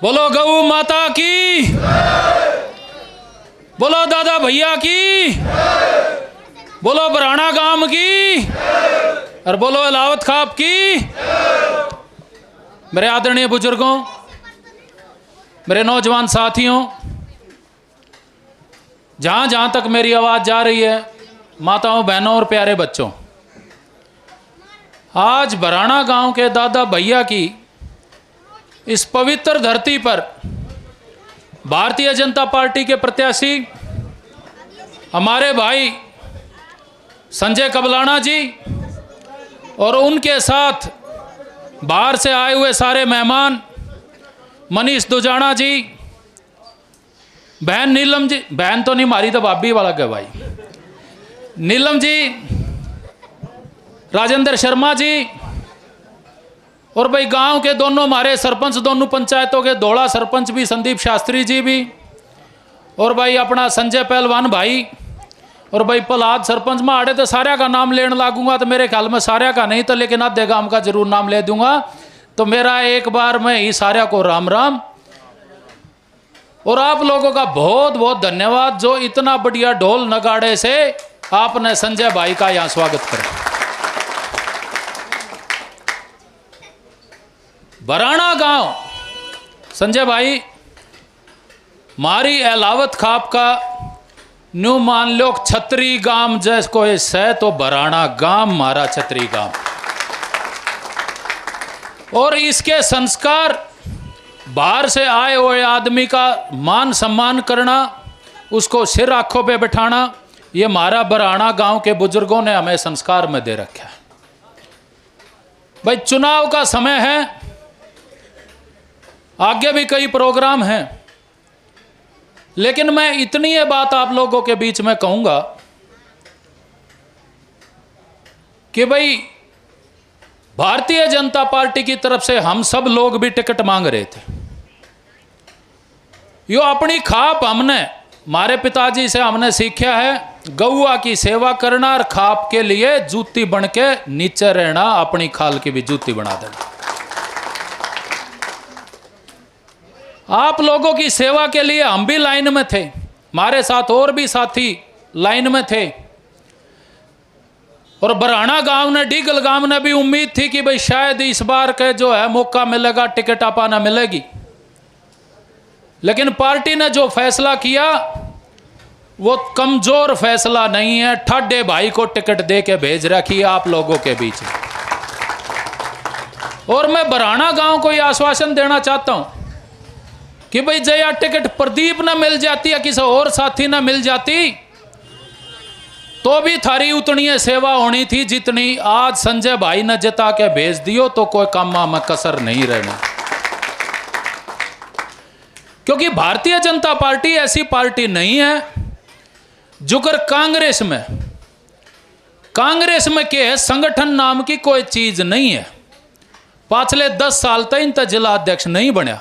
बोलो गऊ माता की, बोलो दादा भैया की, बोलो बराना गांव की, और बोलो अलावत खाप की। मेरे आदरणीय बुजुर्गों, मेरे नौजवान साथियों, जहां जहां तक मेरी आवाज जा रही है, माताओं, बहनों और प्यारे बच्चों, आज बराना गांव के दादा भैया की इस पवित्र धरती पर भारतीय जनता पार्टी के प्रत्याशी हमारे भाई संजय कबलाना जी और उनके साथ बाहर से आए हुए सारे मेहमान, मनीष दुजाना जी, बहन नीलम जी, बहन तो नहीं मारी तो भाभी वाला क्या भाई, नीलम जी, राजेंद्र शर्मा जी, और भाई गांव के दोनों हमारे सरपंच, दोनों पंचायतों के धोला सरपंच भी संदीप शास्त्री जी भी, और भाई अपना संजय पहलवान भाई, और भाई प्रहलाद सरपंच में आड़े तो सारे का नाम लेने लागूंगा तो मेरे ख्याल में सारे का नहीं तो लेकिन आधे गांव का जरूर नाम ले दूंगा। तो मेरा एक बार मैं ही सारे को राम राम, और आप लोगों का बहुत बहुत धन्यवाद जो इतना बढ़िया ढोल नगाड़े से आपने संजय भाई का यहाँ स्वागत करा। बराना गांव संजय भाई मारी अलावत खाप का न्यू मान लो छतरी गांव जैसको है तो बराना गांव मारा छतरी गांव, और इसके संस्कार बाहर से आए हुए आदमी का मान सम्मान करना, उसको सिर आंखों पे बिठाना, ये हमारा बराना गांव के बुजुर्गों ने हमें संस्कार में दे रखा है। भाई चुनाव का समय है, आगे भी कई प्रोग्राम हैं, लेकिन मैं इतनी ये बात आप लोगों के बीच में कहूंगा कि भाई भारतीय जनता पार्टी की तरफ से हम सब लोग भी टिकट मांग रहे थे। यो अपनी खाप हमने हमारे पिताजी से हमने सीखा है, गौआ की सेवा करना और खाप के लिए जूती बन के नीचे रहना, अपनी खाल की भी जूती बना देना। आप लोगों की सेवा के लिए हम भी लाइन में थे, हमारे साथ और भी साथी लाइन में थे, और बराना गांव ने, डीगल गांव ने भी उम्मीद थी कि भाई शायद इस बार के जो है मौका मिलेगा, टिकट आपाना मिलेगी। लेकिन पार्टी ने जो फैसला किया वो कमजोर फैसला नहीं है, ठाडे भाई को टिकट दे के भेज रखी है आप लोगों के बीच। और मैं बराना गांव को यह आश्वासन देना चाहता हूं कि भाई जया टिकट प्रदीप न मिल जाती या किसी और साथी न मिल जाती तो भी थारी उतनी सेवा होनी थी जितनी आज संजय भाई ने जिता के भेज दियो, तो कोई काम में कसर नहीं रहनी। क्योंकि भारतीय जनता पार्टी ऐसी पार्टी नहीं है जुगर कांग्रेस में के है संगठन नाम की कोई चीज नहीं है। पिछले 10 साल तक इनका जिला अध्यक्ष नहीं बनया,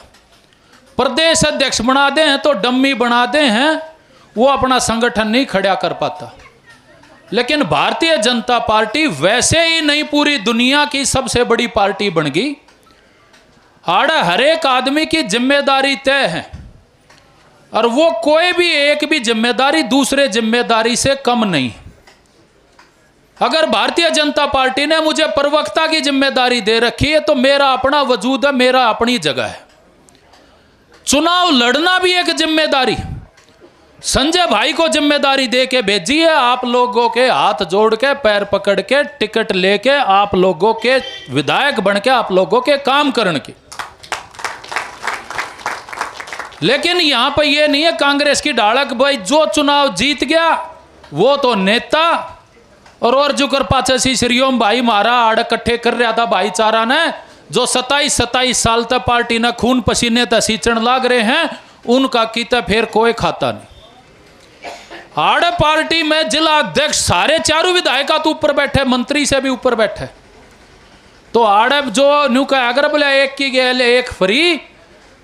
प्रदेश अध्यक्ष बना दे हैं तो डम्मी बना दे हैं, वो अपना संगठन नहीं खड़ा कर पाता। लेकिन भारतीय जनता पार्टी वैसे ही नहीं पूरी दुनिया की सबसे बड़ी पार्टी बन गई। हर एक आदमी की जिम्मेदारी तय है, और वो कोई भी एक भी जिम्मेदारी दूसरे जिम्मेदारी से कम नहीं। अगर भारतीय जनता पार्टी ने मुझे प्रवक्ता की जिम्मेदारी दे रखी है तो मेरा अपना वजूद है, मेरा अपनी जगह है। चुनाव लड़ना भी एक जिम्मेदारी, संजय भाई को जिम्मेदारी दे के भेजी है, आप लोगों के हाथ जोड़ के पैर पकड़ के टिकट लेके आप लोगों के विधायक बन के आप लोगों के काम करने की। लेकिन यहां पर यह नहीं है कांग्रेस की ढालक भाई जो चुनाव जीत गया वो तो नेता, और जुकर पाचे सी श्रीओम भाई मारा आड़ इकट्ठे कर रहा था भाईचारा ने, जो 27 साल तक पार्टी ने खून पसीने तक सींचन लाग रहे हैं, उनका कीता फिर कोई खाता नहीं। आड़ पार्टी में जिला अध्यक्ष सारे चारों विधायक तो ऊपर बैठे, मंत्री से भी ऊपर बैठे, तो आड़े जो न्यू का अगर बोले एक की गेल एक फ्री,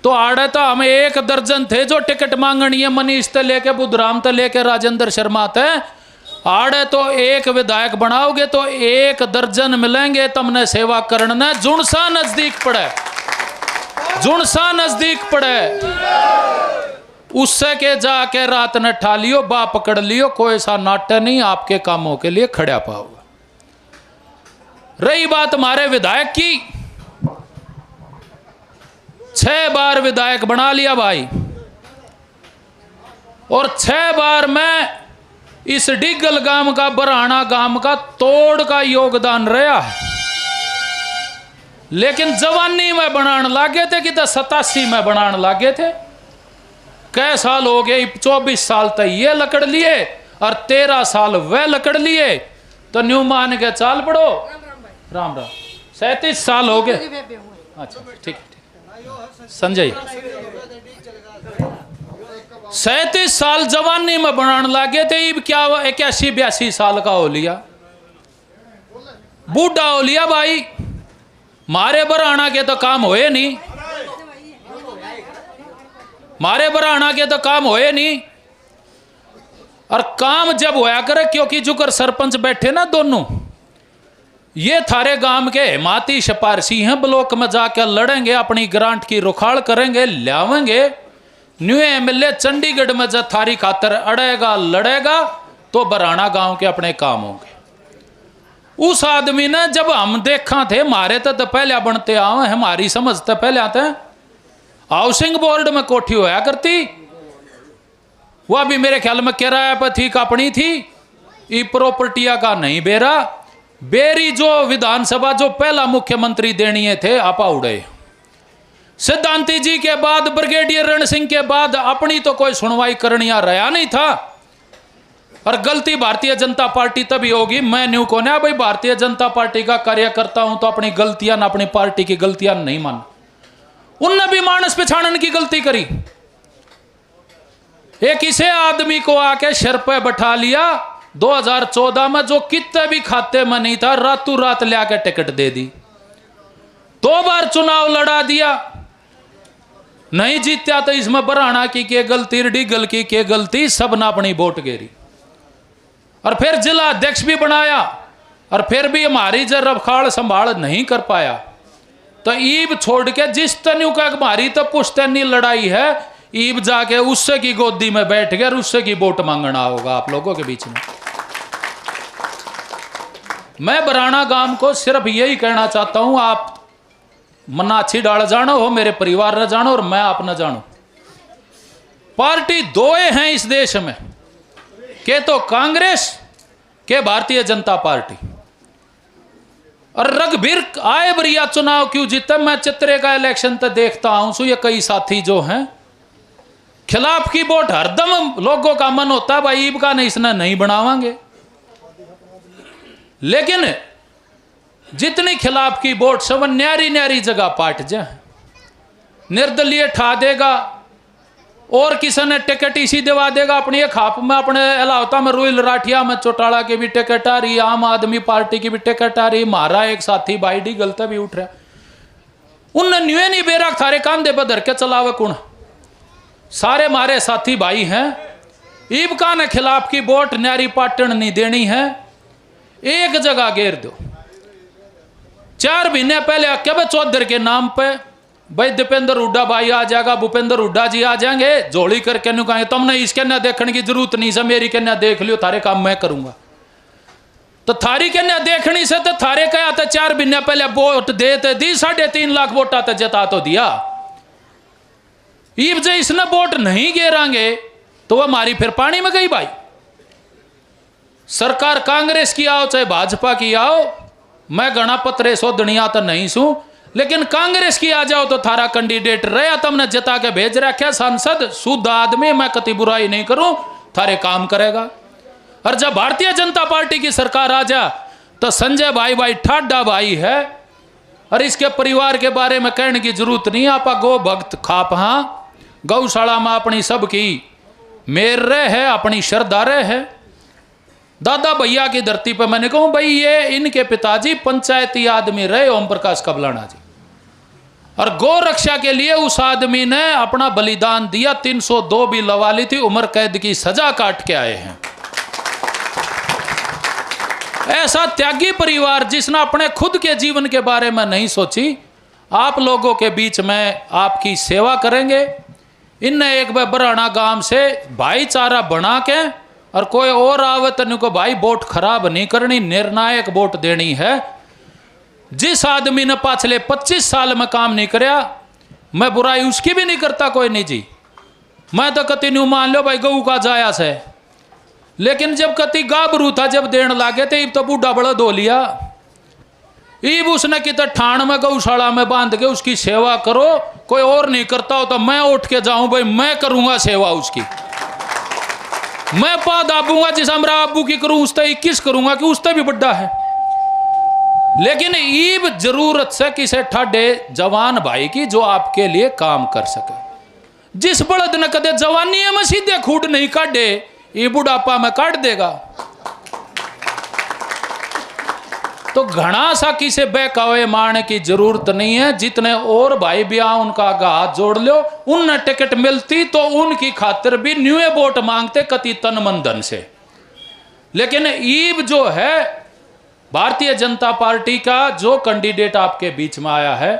तो आड़े तो हमें 1 दर्जन थे जो टिकट मांगनी है, मनीष ते लेके बुधराम ते लेके राजेंद्र शर्मा थे। आड़े तो एक विधायक बनाओगे तो 1 दर्जन मिलेंगे तुमने सेवा करने जुणसा नजदीक पड़े। जुनसा नजदीक पड़े उससे के जाके रात न ठा लियो, बा पकड़ लियो, कोई सा नाट्य नहीं आपके कामों के लिए खड़ा पाओगा। रही बात हमारे विधायक की, 6 बार विधायक बना लिया भाई, और 6 बार में इस डिगल गांव का, बराना गांव का तोड़ का योगदान रहा है। लेकिन जवानी में बनाने लागे थे कि 87 में बनाने लागे थे। कै साल हो गए, 24 साल तक ये लकड़ लिए और 13 साल वह लकड़ लिए, तो न्यू मान के चाल पड़ो। राम राम 37 साल हो गए। अच्छा ठीक संजय, 37 साल जवानी में बनाने लागे थे, अब क्या 81-82 साल का हो लिया, बूढ़ा हो लिया भाई। मारे बराना के तो काम होए नहीं, मारे बराना के तो काम होए नहीं। और काम जब होया करे, क्योंकि जुकर सरपंच बैठे ना दोनों, ये थारे गांव के हिमाती सिपारसी हैं, ब्लॉक में जाकर लड़ेंगे, अपनी ग्रांट की रुखाड़ करेंगे, लावेंगे। न्यू एमएलए चंडीगढ़ में जब थारी खातर अड़ेगा लड़ेगा तो बराना गांव के अपने काम होंगे। उस आदमी ने जब हम देखा थे, मारे तो पहले बनते आवे, हमारी समझ तो पहले आते हैं। हाउसिंग बोर्ड में कोठी होया करती, वह भी मेरे ख्याल में किराया पर थी, अपनी थी, ये प्रॉपर्टिया का नहीं बेरा बेरी। जो विधानसभा जो पहला मुख्यमंत्री देनी थे आपा उड़े, सिद्धांति जी के बाद, ब्रिगेडियर रण सिंह के बाद अपनी तो कोई सुनवाई करनिया रहा नहीं था। और गलती भारतीय जनता पार्टी तभी होगी, मैं न्यू कौन है भाई, भारतीय जनता पार्टी का कार्यकर्ता हूं तो अपनी गलतियां ना, अपनी पार्टी की गलतियां नहीं मान। उनने भी मानस पिछाड़न की गलती करी। एक इसे आदमी को आके शर पे बैठा लिया 2014 में, जो कितने भी खाते में नहीं था, रातों रात ले आके टिकट दे दी। 2 बार चुनाव लड़ा दिया, नहीं जीत्या तो इसमें बराना की के गलती, डिगल की के गलती, सब ना अपनी वोट गेरी। और फिर जिला अध्यक्ष भी बनाया, और फिर भी हमारी जब रखवाड़ संभाल नहीं कर पाया, तो ईब छोड़ के जिस तनु का हमारी तो पुश्तैनी लड़ाई है, ईब जाके उससे की गोदी में बैठ गया और उससे की वोट मांगना होगा आप लोगों के बीच में। मैं बराना गांव को सिर्फ यही कहना चाहता हूं, आप मनाछी डाल जानो हो, मेरे परिवार न जानो और मैं आप न जानो। पार्टी 2 हैं इस देश में, के तो कांग्रेस के भारतीय जनता पार्टी। और रघुवीर आए बरिया चुनाव क्यों जीता, मैं चित्रे का इलेक्शन तो देखता हूं सो, ये कई साथी जो हैं खिलाफ की वोट हरदम लोगों का मन होता है भाई, ईब का नहीं इसने नहीं बनावांगे। लेकिन जितनी खिलाफ की वोट सब न्यारी न्यारी जगह पाट जाए, निर्दलीय ठा देगा, और किसी ने टिकट इसी दिवा देगा अपनी खाप में, अपने अलावता में रोयल राठिया में चौटाला की भी टिकट आ रही, आम आदमी पार्टी की भी टिकट आ रही। मारा एक साथी भाई डी गलत भी उठ रहा, उन न्यूए नहीं बेरा थारे कांधे पर धर के चलावे कौन, सारे मारे साथी भाई हैं। ईबका ने खिलाफ की वोट न्यारी पाटन नहीं देनी है, एक जगह घेर दो। 4 महीने पहले क्या चौधरी के नाम पे भाई दीपेंद्र हुड्डा भाई आ जाएगा, भूपेंद्र हुड्डा जी आ जाएंगे, झोली करके नु कहेंगे तुमने इसके ना देखने की जरूरत नहीं से, मेरी कन्या देख लियो, थारे काम मैं करूंगा। तो थारी कन्या देखनी से तो थारे क्या था, 4 महीने पहले वोट देते दी, 3.5 लाख वोट आते जता तो दिया। ईब जे इसने वोट नहीं गिरांगे तो वह हमारी फिर पानी में गई भाई। सरकार कांग्रेस की आओ चाहे भाजपा की आओ, मैं गणा पत्रे सो दुनिया तो नहीं सू, लेकिन कांग्रेस की आ जाओ तो थारा कैंडिडेट रहा, तुमने जिता के भेज रखा सांसद, शुद्ध आदमी, मैं कति बुराई नहीं करूं, थारे काम करेगा। और जब भारतीय जनता पार्टी की सरकार आ जा तो संजय भाई ठाडा भाई है, और इसके परिवार के बारे में कहने की जरूरत नहीं। आप गो भक्त खाप, हाँ गौशाला में अपनी सबकी मेर रहे है, अपनी श्रद्धा रहे है। दादा भैया की धरती पर मैंने कहूं भाई, ये इनके पिताजी पंचायती आदमी रहे, ओम प्रकाश कबलाना जी, और गौ रक्षा के लिए उस आदमी ने अपना बलिदान दिया। 302 भी लवा ली थी, उम्र कैद की सजा काट के आए हैं। ऐसा त्यागी परिवार जिसने अपने खुद के जीवन के बारे में नहीं सोची, आप लोगों के बीच में आपकी सेवा करेंगे। इनने एक बार बराना गांव से भाईचारा बना के और कोई और आवे तनु को भाई वोट खराब नहीं करनी, निर्णायक वोट देनी है। जिस आदमी ने पिछले 25 साल में काम नहीं कराया, मैं बुराई उसकी भी नहीं करता, कोई नहीं जी। मैं तो कति न्यू मान लो भाई गऊ का जाया से, लेकिन जब कति गाभरू था, जब देने लागे थे, इब तो बूढ़ा बड़ा धो लिया। इब उसने कितना ठाण में गौशाला में बांध के उसकी सेवा करो, कोई और नहीं करता हो तो मैं उठ के जाऊं भाई, मैं करूंगा सेवा उसकी। मैं पा दाबूंगा जिस हमरा अबू की करूं उससे 21 करूंगा कि उससे भी बड़ा है। लेकिन ईब जरूरत से किसे ठाडे जवान भाई की जो आपके लिए काम कर सके। जिस बड़द ने कदे जवानी में सीधे खूट नहीं काटे, ये बुढ़ापा में काट देगा। तो घना सा किसे बहकावे मारने की जरूरत नहीं है। जितने और भाई भी आ उनका आगा हाथ जोड़ लो, उन टिकट मिलती तो उनकी खातिर भी न्यूए वोट मांगते कति तन मन धन से। लेकिन ईब जो है भारतीय जनता पार्टी का जो कैंडिडेट आपके बीच में आया है,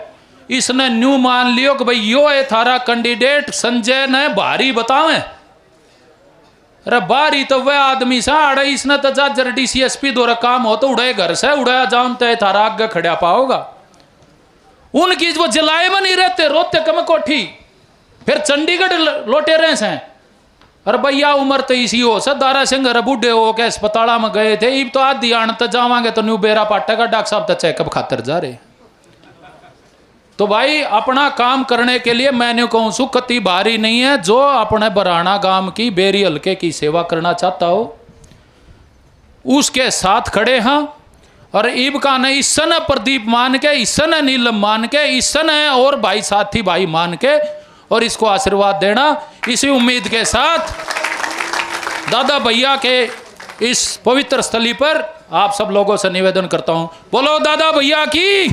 इसने न्यू मान लियो कि भाई यो है थारा कैंडिडेट संजय ने भारी बतावे। अरे बारी तो वह आदमी सा अड़े, इसने तो जाजर DCSP द्वारा काम हो तो उड़े घर से उड़ाया जानते थारा आगे खड़ा पाओगा। उनकी वो जलाए में नहीं रहते, रोते कम कोठी, फिर चंडीगढ़ लौटे रहे से। अरे भैया उम्र तो इसी हो सा, दारा सिंह अरे बूढ़े हो के अस्पताल में गए थे, इब तो आधी आन तो जावांगे तो न्यू बेरा पाटेगा, डॉक्टर साहब तो चेकअप खातर जा रहे। तो भाई अपना काम करने के लिए मैंने कहूँ सु कति भारी नहीं है। जो अपने बराना गांव की बेरी हल्के की सेवा करना चाहता हो उसके साथ खड़े हैं। और ईब का ने ईसन प्रदीप मान के, ईसन नीलम मान के, ईसन है और भाई साथी भाई मान के और इसको आशीर्वाद देना। इसी उम्मीद के साथ दादा भैया के इस पवित्र स्थली पर आप सब लोगों से निवेदन करता हूं, बोलो दादा भैया की।